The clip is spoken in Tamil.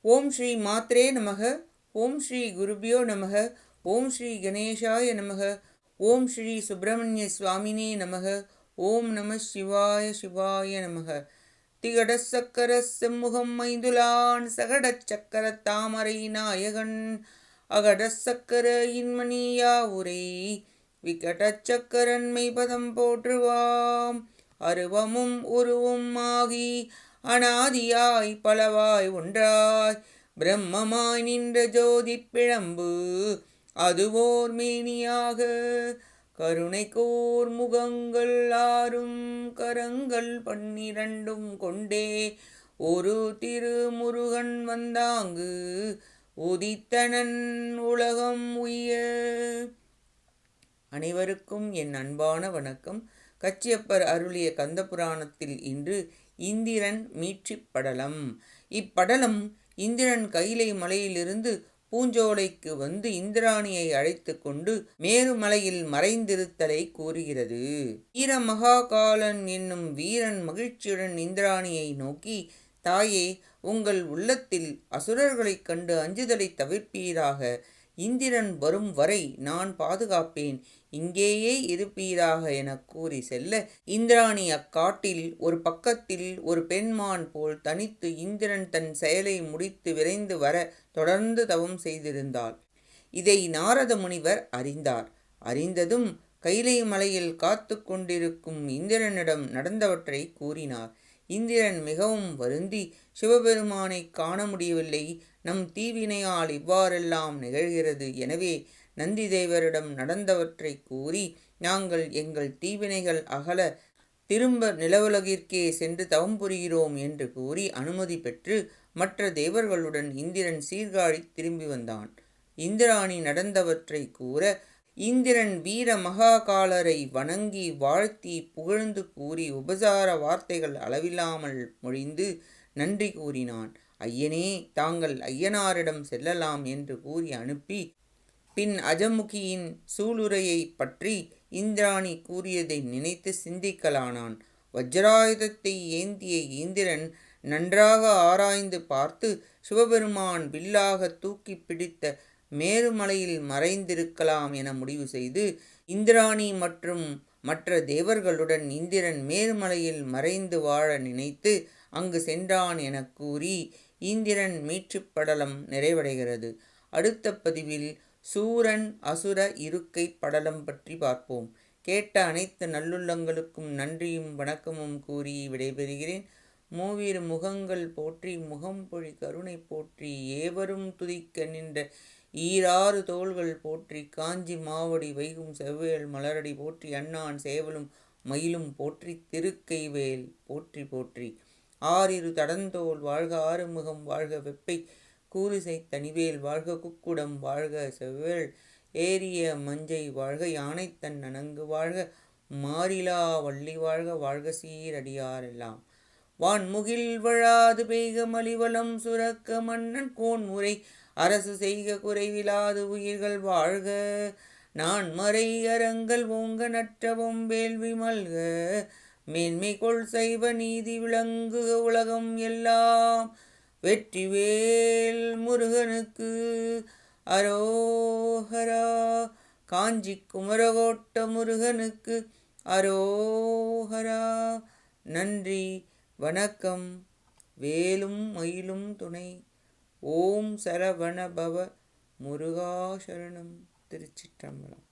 ஓம் ஸ்ரீ மாத்ரே நமக. ஓம் ஸ்ரீ குருபியோ நமக. ஓம் ஸ்ரீ கணேஷாய நமக. ஓம் ஸ்ரீ சுப்பிரமணிய சுவாமினே நமக. ஓம் நம சிவாய சிவாய நமக. திகடச் சக்கர செம்முகம் மைந்துலான் சகடச் சக்கர தாமரை நாயகன் அகடச் சக்கர இன்மணியா உரை விகடச் சக்கரன் மெய்பதம் போற்றுவாம். அருவமும் உருவும் ஆகி அனாதியாய் பலவாய் ஒன்றாய் பிரம்மமாய் நின்ற ஜோதி பிழம்பு அதுவோர் மேனியாக கருணைக்கோர் முகங்கள் ஆறும் கரங்கள் 12 கொண்டே ஒரு திருமுருகன் வந்தாங்கு உதித்தனன் உலகம் உய்ய. அனைவருக்கும் என் அன்பான வணக்கம். கச்சியப்பர் அருளிய கந்தபுராணத்தில் இன்று இந்திரன் மீட்சிப் படலம். இப்படலம் இந்திரன் கைலை மலையிலிருந்து பூஞ்சோலைக்கு வந்து இந்திராணியை அழைத்து கொண்டு மேருமலையில் மறைந்திருத்தலை கூறுகிறது. வீரமகாகாலன் என்னும் வீரன் மகிழ்ச்சியுடன் இந்திராணியை நோக்கி, தாயே, உங்கள் உள்ளத்தில் அசுரர்களைக் கண்டு அஞ்சுதலை தவிர்ப்பீராக. இந்திரன் வரும் வரை நான் பாதுகாப்பேன், இங்கேயே இருப்பீராக எனக் கூறி செல்ல, இந்திராணி அக்காட்டில் ஒரு பக்கத்தில் ஒரு பெண்மான் போல் தனித்து இந்திரன் தன் செயலை முடித்து விரைந்து வர தொடர்ந்து தவம் செய்திருந்தாள். இதை நாரத முனிவர் அறிந்தார். அறிந்ததும் கைலை மலையில் காத்து கொண்டிருக்கும் இந்திரனிடம் நடந்தவற்றை கூறினார். இந்திரன் மிகவும் வருந்தி, சிவபெருமானை காண முடியவில்லை, நம் தீவினையால் இவ்வாறெல்லாம் நிகழ்கிறது. எனவே நந்தி தேவரிடம் நடந்தவற்றை கூறி, நாங்கள் எங்கள் தீவினைகள் அகல திரும்ப நிலவுலகிற்கே சென்று தவம் புரிகிறோம் என்று கூறி அனுமதி பெற்று மற்ற தேவர்களுடன் இந்திரன் சீர்காழி திரும்பி வந்தான். இந்திராணி நடந்தவற்றை கூற, இந்திரன் வீர மகாகாலரை வணங்கி வாழ்த்தி புகழ்ந்து கூறி உபசார வார்த்தைகள் அளவில்லாமல் மொழிந்து நன்றி கூறினான். ஐயனே, தாங்கள் ஐயனாரிடம் செல்லலாம் என்று கூறி அனுப்பி, பின் அஜமுகியின் சூளுரையை பற்றி இந்திராணி கூறியதை நினைத்து சிந்திக்கலானான். வஜ்ராயுதத்தை ஏந்திய இந்திரன் நன்றாக ஆராய்ந்து பார்த்து, சிவபெருமான் வில்லாக தூக்கி பிடித்த மேருமலையில் மறைந்திருக்கலாம் என முடிவு செய்து, இந்திராணி மற்றும் மற்ற தேவர்களுடன் இந்திரன் மேருமலையில் மறைந்து வாழ நினைத்து அங்கு சென்றான் எனக் கூறி இந்திரன் மீட்சிப் படலம் நிறைவடைகிறது. அடுத்த பதிவில் சூரன் அசுர இருக்கை படலம் பற்றி பார்ப்போம். கேட்ட அனைத்து நல்லுள்ளங்களுக்கும் நன்றியும் வணக்கமும் கூறி விடைபெறுகிறேன். மூவிரு முகங்கள் போற்றி முகம்பொழி கருணை போற்றி ஏவரும் துதிக்க நின்ற ஈராறு தோள்கள் போற்றி காஞ்சி மாவடி வைகும் செவ்வேல் மலரடி போற்றி அண்ணான் சேவலும் மயிலும் போற்றி திருக்கைவேல் போற்றி போற்றி. ஆறிரு தடந்தோள் வாழ்க ஆறுமுகம் வாழ்க வெப்பை கூறுசை தனிவேல் வாழ்க குக்குடம் வாழ்க செவ்வேள் ஏரிய மஞ்சை வாழ்க யானைத்தன் நனங்கு வாழ்க மாறிலா வள்ளி வாழ்க வாழ்க சீரடியாரெல்லாம். வான்முகில் வழாது பெய்க மலிவளம் சுரக்க மன்னன் கோன்முறை அரசு செய்க குறைவிலாது உயிர்கள் வாழ்க நான் மறை அரங்கல் ஓங்க நற்றவும் வேள்வி மல்க மேன்மை கொள் சைவ நீதி விளங்குக உலகம் எல்லாம். வெற்றிவேல் முருகனுக்கு அரோஹரா. காஞ்சி குமரகோட்ட முருகனுக்கு அரோஹரா. நன்றி, வணக்கம். வேலும் மயிலும் துணை. ஓம் சரவண பவ முருகா சரணம். திருச்சிற்றம்பலம்.